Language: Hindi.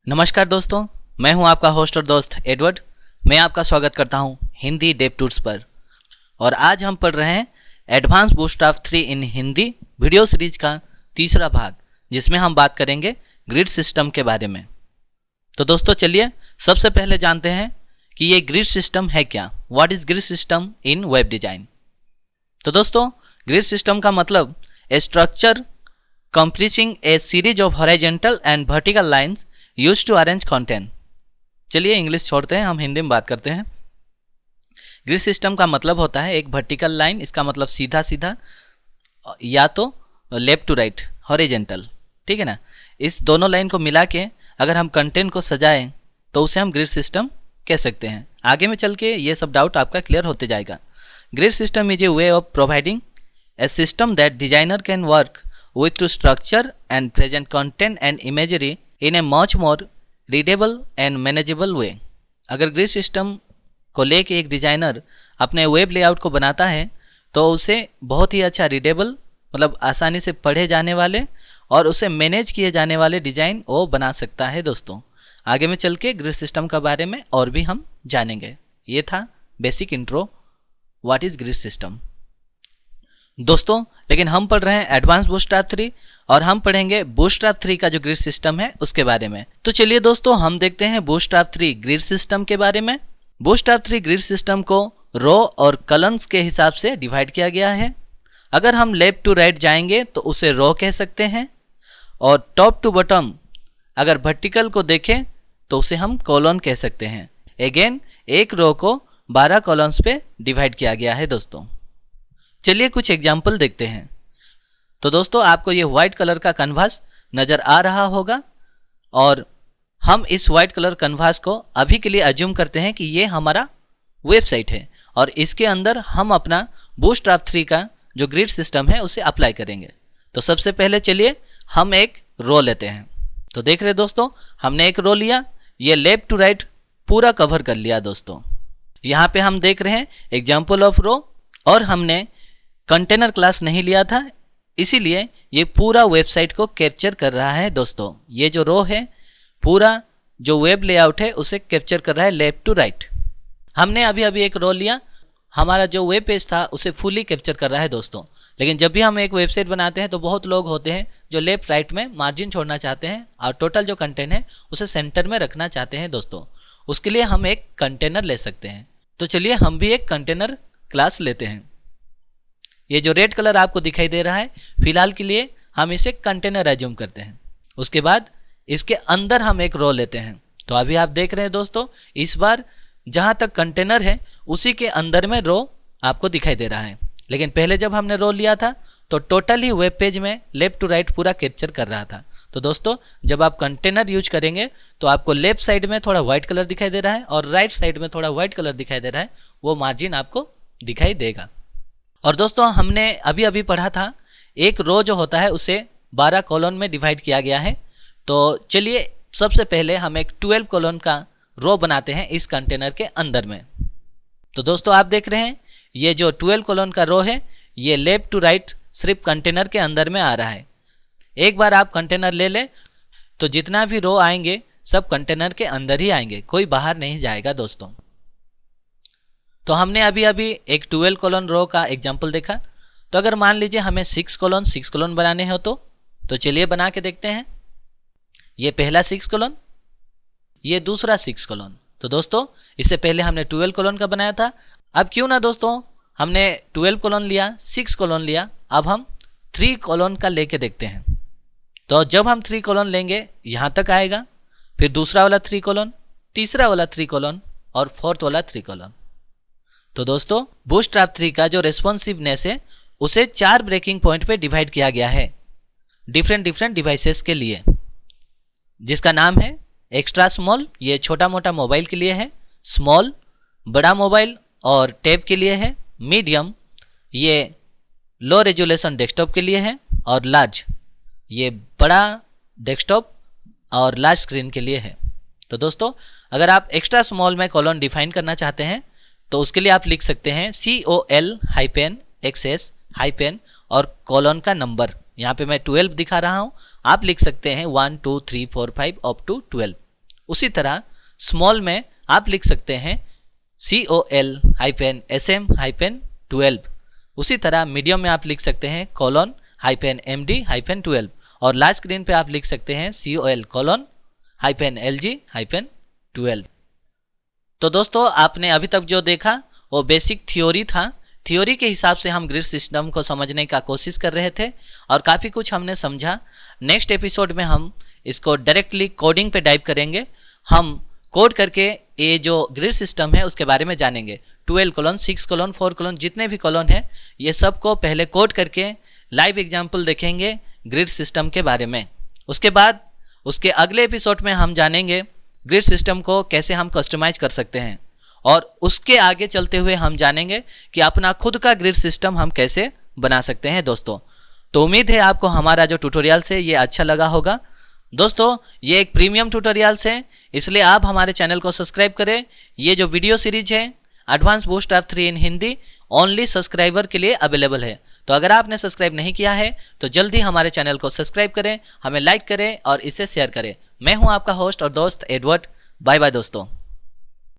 नमस्कार दोस्तों, मैं हूं आपका होस्ट और दोस्त एडवर्ड। मैं आपका स्वागत करता हूं हिंदी डेव टूर्स पर। और आज हम पढ़ रहे हैं एडवांस बूटस्ट्रैप 3 इन हिंदी वीडियो सीरीज का तीसरा भाग, जिसमें हम बात करेंगे ग्रिड सिस्टम के बारे में। तो दोस्तों चलिए सबसे पहले जानते हैं कि ये ग्रिड सिस्टम है क्या। What is grid system in web design. तो दोस्तों ग्रिड सिस्टम का मतलब ए structure comprising a series of horizontal and vertical lines used to arrange content। चलिए इंग्लिश छोड़ते हैं, हम हिंदी में बात करते हैं। ग्रिड सिस्टम का मतलब होता है एक वर्टिकल लाइन, इसका मतलब सीधा सीधा, या तो लेफ्ट टू राइट हॉरिजेंटल, ठीक है ना। इस दोनों लाइन को मिला के अगर हम कंटेंट को सजाएं तो उसे हम ग्रिड सिस्टम कह सकते हैं। आगे में चल के ये सब डाउट आपका क्लियर होते जाएगा। Grid system is a way of providing A system that designer can work with to structure and present content and imagery in a much more readable and manageable way। अगर ग्रिड सिस्टम को लेके एक डिजाइनर अपने वेब लेआउट को बनाता है तो उसे बहुत ही अच्छा रीडेबल, मतलब आसानी से पढ़े जाने वाले और उसे मैनेज किए जाने वाले डिज़ाइन वो बना सकता है। दोस्तों आगे में चल के ग्रिड सिस्टम के बारे में और भी हम जानेंगे। ये था basic intro what is grid system. दोस्तों लेकिन हम पढ़ रहे हैं एडवांस बूटस्ट्रैप 3 और हम पढ़ेंगे बूटस्ट्रैप 3 का जो ग्रिड सिस्टम है उसके बारे में। तो चलिए दोस्तों हम देखते हैं बूटस्ट्रैप 3 ग्रिड सिस्टम के बारे में। बूटस्ट्रैप 3 ग्रिड सिस्टम को रो और कॉलम्स के हिसाब से डिवाइड किया गया है। अगर हम लेफ्ट टू राइट जाएंगे तो उसे रो कह सकते हैं, और टॉप टू बॉटम अगर वर्टिकल को देखें तो उसे हम कॉलम कह सकते हैं। अगेन एक रो को 12 कॉलम्स पे डिवाइड किया गया है। दोस्तों चलिए कुछ एग्जाम्पल देखते हैं। तो दोस्तों आपको ये वाइट कलर का कैनवास नज़र आ रहा होगा, और हम इस वाइट कलर कैनवास को अभी के लिए अज्यूम करते हैं कि ये हमारा वेबसाइट है, और इसके अंदर हम अपना बूटस्ट्रैप 3 का जो ग्रिड सिस्टम है उसे अप्लाई करेंगे। तो सबसे पहले चलिए हम एक रो लेते हैं। तो देख रहे दोस्तों हमने एक रो लिया, ये लेफ्ट टू राइट पूरा कवर कर लिया। दोस्तों यहाँ पे हम देख रहे हैं एग्जाम्पल ऑफ रो, और हमने कंटेनर क्लास नहीं लिया था, इसीलिए ये पूरा वेबसाइट को कैप्चर कर रहा है। दोस्तों ये जो रो है पूरा जो वेब लेआउट है उसे कैप्चर कर रहा है लेफ्ट टू राइट। हमने अभी एक रो लिया, हमारा जो वेब पेज था उसे फुली कैप्चर कर रहा है। दोस्तों लेकिन जब भी हम एक वेबसाइट बनाते हैं तो बहुत लोग होते हैं जो लेफ्ट राइट में मार्जिन छोड़ना चाहते हैं और टोटल जो कंटेंट है उसे सेंटर में रखना चाहते हैं। दोस्तों उसके लिए हम एक कंटेनर ले सकते हैं। तो चलिए हम भी एक कंटेनर क्लास लेते हैं। ये जो रेड कलर आपको दिखाई दे रहा है फिलहाल के लिए हम इसे कंटेनर एज्यूम करते हैं। उसके बाद इसके अंदर हम एक रो लेते हैं। तो अभी आप देख रहे हैं दोस्तों इस बार जहाँ तक कंटेनर है उसी के अंदर में रो आपको दिखाई दे रहा है, लेकिन पहले जब हमने रो लिया था तो टोटल ही वेब पेज में लेफ्ट टू राइट पूरा कैप्चर कर रहा था। तो दोस्तों जब आप कंटेनर यूज करेंगे तो आपको लेफ्ट साइड में थोड़ा व्हाइट कलर दिखाई दे रहा है और राइट साइड में थोड़ा व्हाइट कलर दिखाई दे रहा है, वो मार्जिन आपको दिखाई देगा। और दोस्तों हमने अभी पढ़ा था एक रो जो होता है उसे 12 कॉलम में डिवाइड किया गया है। तो चलिए सबसे पहले हम एक 12 कॉलम का रो बनाते हैं इस कंटेनर के अंदर में। तो दोस्तों आप देख रहे हैं ये जो 12 कॉलम का रो है ये लेफ्ट टू राइट सिर्फ कंटेनर के अंदर में आ रहा है। एक बार आप कंटेनर ले लें तो जितना भी रो आएंगे सब कंटेनर के अंदर ही आएंगे, कोई बाहर नहीं जाएगा। दोस्तों तो हमने अभी एक 12 कॉलम रो का एग्जाम्पल देखा। तो अगर मान लीजिए हमें 6 कॉलम बनाने हो तो चलिए बना के देखते हैं। ये पहला 6 कॉलम, ये दूसरा 6 कॉलम। तो दोस्तों इससे पहले हमने 12 कॉलम का बनाया था। अब क्यों ना दोस्तों हमने 12 कॉलम लिया, 6 कॉलम लिया, अब हम 3 कॉलम का लेके देखते हैं। तो जब हम 3 कॉलम लेंगे यहाँ तक आएगा, फिर दूसरा वाला 3 कॉलम, तीसरा वाला 3 कॉलम और फोर्थ वाला 3 कॉलम। तो दोस्तों बूटस्ट्रैप 3 का जो रेस्पॉन्सिवनेस है उसे 4 ब्रेकिंग पॉइंट पे डिवाइड किया गया है डिफरेंट डिवाइसेस के लिए, जिसका नाम है एक्स्ट्रा स्मॉल, ये छोटा मोटा मोबाइल के लिए है, स्मॉल बड़ा मोबाइल और टैब के लिए है, मीडियम ये लो रेजोल्यूशन डेस्कटॉप के लिए है, और लार्ज ये बड़ा डेस्कटॉप और लार्ज स्क्रीन के लिए है। तो दोस्तों अगर आप एक्स्ट्रा स्मॉल में कॉलम डिफाइन करना चाहते हैं तो उसके लिए आप लिख सकते हैं COL-XS- और कॉलन का नंबर, यहाँ पे मैं 12 दिखा रहा हूँ, आप लिख सकते हैं 1 2 3 4 5 अप टू 12। उसी तरह स्मॉल में आप लिख सकते हैं COL-SM-12। उसी तरह मीडियम में आप लिख सकते हैं :MD-12 और लार्ज स्क्रीन पे आप लिख सकते हैं COL:-LG-12। तो दोस्तों आपने अभी तक जो देखा वो बेसिक थ्योरी था। थ्योरी के हिसाब से हम ग्रिड सिस्टम को समझने का कोशिश कर रहे थे और काफ़ी कुछ हमने समझा। नेक्स्ट एपिसोड में हम इसको डायरेक्टली कोडिंग पे डाइव करेंगे। हम कोड करके ये जो ग्रिड सिस्टम है उसके बारे में जानेंगे। 12 कॉलन, 6 कॉलन, 4 कॉलन, जितने भी कॉलन है ये सब को पहले कोड करके लाइव एग्जाम्पल देखेंगे ग्रिड सिस्टम के बारे में। उसके बाद उसके अगले एपिसोड में हम जानेंगे ग्रिड सिस्टम को कैसे हम कस्टमाइज कर सकते हैं और उसके आगे चलते हुए हम जानेंगे कि अपना खुद का ग्रिड सिस्टम हम कैसे बना सकते हैं दोस्तों। तो उम्मीद है आपको हमारा जो ट्यूटोरियल्स है ये अच्छा लगा होगा। दोस्तों ये एक प्रीमियम ट्यूटोरियल्स है, इसलिए आप हमारे चैनल को सब्सक्राइब करें। ये जो वीडियो सीरीज है एडवांस बूस्टस्ट्रैप 3 इन हिंदी ओनली सब्सक्राइबर के लिए अवेलेबल है। तो अगर आपने सब्सक्राइब नहीं किया है तो जल्दी हमारे चैनल को सब्सक्राइब करें, हमें लाइक करें और इसे शेयर करें। मैं हूं आपका होस्ट और दोस्त एडवर्ड। बाय बाय दोस्तों।